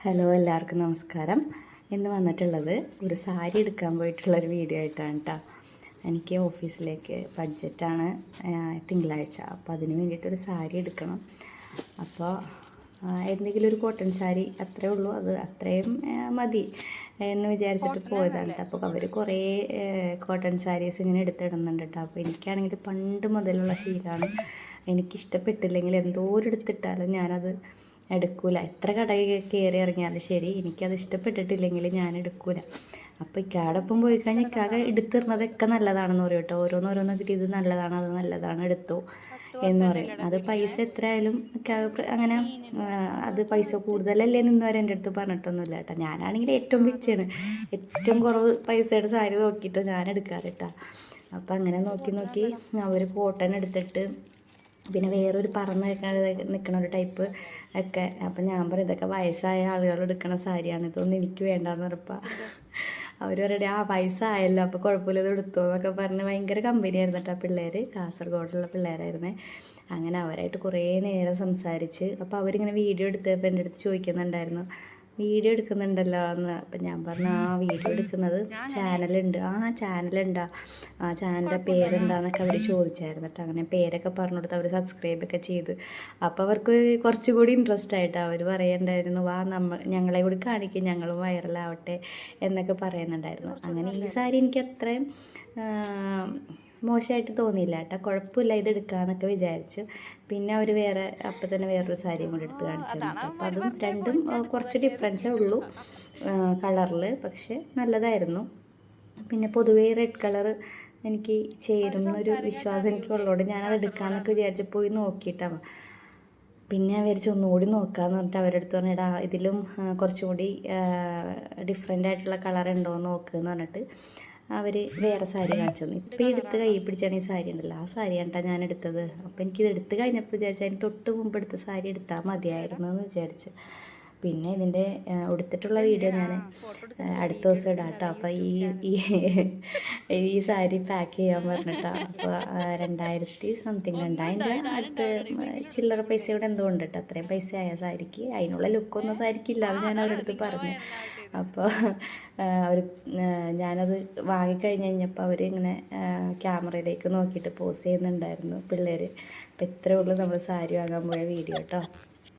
Hello, എല്ലാവർക്കും നമസ്കാരം. ഇന്ന് വന്നിട്ടുള്ളത് ഒരു സാരി എടുക്കാൻ പോയിട്ടുള്ളൊരു വീഡിയോ ആയിട്ടാണ് കേട്ടോ. എനിക്ക് ഓഫീസിലേക്ക് ബഡ്ജറ്റാണ് തിങ്കളാഴ്ച, അപ്പോൾ അതിന് വേണ്ടിയിട്ടൊരു സാരി എടുക്കണം. അപ്പോൾ എന്തെങ്കിലും ഒരു കോട്ടൺ സാരി അത്രേ ഉള്ളൂ, അത് അത്രയും മതി എന്ന് വിചാരിച്ചിട്ട് പോയതാണ് കേട്ടോ. അപ്പോൾ അവർ കുറേ കോട്ടൺ സാരീസ് ഇങ്ങനെ എടുത്തിടുന്നുണ്ട് കേട്ടോ. അപ്പോൾ എനിക്കാണെങ്കിൽ പണ്ട് മുതലുള്ള ശീലമാണ്, എനിക്കിഷ്ടപ്പെട്ടില്ലെങ്കിൽ എന്തോരെടുത്തിട്ടാലും ഞാനത് എടുക്കൂല. എത്ര കടയിൽ കയറി ഇറങ്ങിയാലും ശരി, എനിക്കത് ഇഷ്ടപ്പെട്ടിട്ടില്ലെങ്കിൽ ഞാൻ എടുക്കൂല. അപ്പോൾ ഇക്കാടൊപ്പം പോയി കഴിഞ്ഞാൽ ഇക്കാകെ എടുത്തിരുന്നതൊക്കെ നല്ലതാണെന്ന് പറയും കേട്ടോ. ഓരോന്നോരോന്ന് കിട്ടിയത് നല്ലതാണ്, അത് നല്ലതാണ്, എടുത്തോ എന്ന് പറയും. അത് പൈസ എത്ര ആയാലും അങ്ങനെ അത് പൈസ കൂടുതലല്ലേ എന്ന് വരെ എൻ്റെ അടുത്ത് പറഞ്ഞിട്ടൊന്നുമില്ല കേട്ടോ. ഞാനാണെങ്കിൽ ഏറ്റവും വിച്ചാണ്, ഏറ്റവും കുറവ് പൈസയുടെ സാരി നോക്കിയിട്ട് ഞാൻ എടുക്കാറ് കേട്ടോ. അപ്പം അങ്ങനെ നോക്കി നോക്കി അവർ കോട്ടൺ എടുത്തിട്ട് പിന്നെ വേറൊരു പറന്ന് നിൽക്കണ ഒരു ടൈപ്പ് ഒക്കെ. അപ്പം ഞാൻ പറയും ഇതൊക്കെ വയസ്സായ ആളുകൾ എടുക്കണ സാരിയാണ്, ഇതൊന്നും എനിക്ക് വേണ്ടാന്ന് പറഞ്ഞപ്പോൾ അവർ പറയണേ വയസ്സായല്ലോ അപ്പോൾ കുഴപ്പമില്ല, ഇത് എടുത്തോ എന്നൊക്കെ പറഞ്ഞ് ഭയങ്കര കമ്പനിയായിരുന്നു കേട്ടോ. പിള്ളേർ കാസർഗോഡുള്ള പിള്ളേരായിരുന്നേ. അങ്ങനെ അവരായിട്ട് കുറേ നേരം സംസാരിച്ച്. അപ്പോൾ അവരിങ്ങനെ വീഡിയോ എടുത്തപ്പോൾ എൻ്റെ അടുത്ത് ചോദിക്കുന്നുണ്ടായിരുന്നു, വീഡിയോ എടുക്കുന്നുണ്ടല്ലോ എന്ന്. അപ്പം ഞാൻ പറഞ്ഞു വീഡിയോ എടുക്കുന്നത് ചാനലുണ്ട്. ചാനലുണ്ടോ, ചാനലിൻ്റെ പേരെന്താന്നൊക്കെ അവർ ചോദിച്ചായിരുന്നു കേട്ടോ. അങ്ങനെ പേരൊക്കെ പറഞ്ഞു കൊടുത്ത് അവർ സബ്സ്ക്രൈബൊക്കെ ചെയ്ത്. അപ്പോൾ അവർക്ക് കുറച്ചുകൂടി ഇൻട്രസ്റ്റ് ആയിട്ട് അവർ പറയണ്ടായിരുന്നു, ഞങ്ങളെ കൂടി കാണിക്കും, ഞങ്ങളും വൈറലാവട്ടെ എന്നൊക്കെ പറയുന്നുണ്ടായിരുന്നു. അങ്ങനെ ഈ സാരി എനിക്ക് അത്രയും മോശമായിട്ട് തോന്നിയില്ല കേട്ടോ. കുഴപ്പമില്ല, ഇത് എടുക്കാമെന്നൊക്കെ വിചാരിച്ചു. പിന്നെ അവർ അപ്പം തന്നെ വേറൊരു സാരിയും കൂടി എടുത്ത് കാണിച്ചു തന്നു. അപ്പോൾ അതും രണ്ടും കുറച്ച് ഡിഫറൻസേ ഉള്ളൂ കളറിൽ, പക്ഷേ നല്ലതായിരുന്നു. പിന്നെ പൊതുവേ റെഡ് കളർ എനിക്ക് ചേരും എന്നൊരു വിശ്വാസം എനിക്കുള്ളതുകൊണ്ട് ഞാനത് എടുക്കാമെന്നൊക്കെ വിചാരിച്ച് പോയി നോക്കിയിട്ടാണ്. പിന്നെ വിചാരിച്ച് ഒന്നുകൂടി നോക്കാമെന്ന് പറഞ്ഞിട്ട് അവരുടെ അടുത്ത് പറഞ്ഞിടാ ഇതിലും കുറച്ചും കൂടി ഡിഫറെൻ്റ് ആയിട്ടുള്ള കളർ ഉണ്ടോ എന്ന് നോക്കുകയെന്ന് പറഞ്ഞിട്ട് അവർ വേറെ സാരി കാണിച്ചു തന്നു. ഇപ്പം എടുത്ത് കൈ പിടിച്ചാണ് ഈ സാരി ഉണ്ടല്ലോ, ആ സാരിയാണ് കേട്ടോ ഞാൻ എടുത്തത്. അപ്പോൾ എനിക്കിത് എടുത്ത് കഴിഞ്ഞപ്പോൾ വിചാരിച്ചു അതിന് തൊട്ട് മുമ്പ് എടുത്ത സാരി എടുത്താൽ മതിയായിരുന്നു എന്ന് വിചാരിച്ചു. പിന്നെ ഇതിൻ്റെ ഉടുത്തിട്ടുള്ള വീഡിയോ ഞാൻ അടുത്ത ദിവസം ഇടാം കേട്ടോ. അപ്പോൾ ഈ സാരി പാക്ക് ചെയ്യാൻ പറഞ്ഞിട്ടാണ്. അപ്പോൾ 2000 സംതിങ്, 2000 അടുത്ത് ചില്ലറ പൈസ ഇവിടെ എന്തോ ഉണ്ട് കേട്ടോ. അത്രയും പൈസ ആയ സാരിക്ക്, അതിനുള്ള ലുക്കൊന്നും സാരിക്കില്ല, അത് ഞാൻ അവരുടെ അടുത്ത് പറഞ്ഞു. അപ്പോൾ ഞാനത് വാങ്ങിക്കഴിഞ്ഞ് കഴിഞ്ഞപ്പോൾ അവരിങ്ങനെ ക്യാമറയിലേക്ക് നോക്കിയിട്ട് പോസ് ചെയ്യുന്നുണ്ടായിരുന്നു പിള്ളേർ. അപ്പോൾ ഇത്രയേ ഉള്ളൂ നമ്മൾ സാരി വാങ്ങാൻ പോയ വീഡിയോ കേട്ടോ.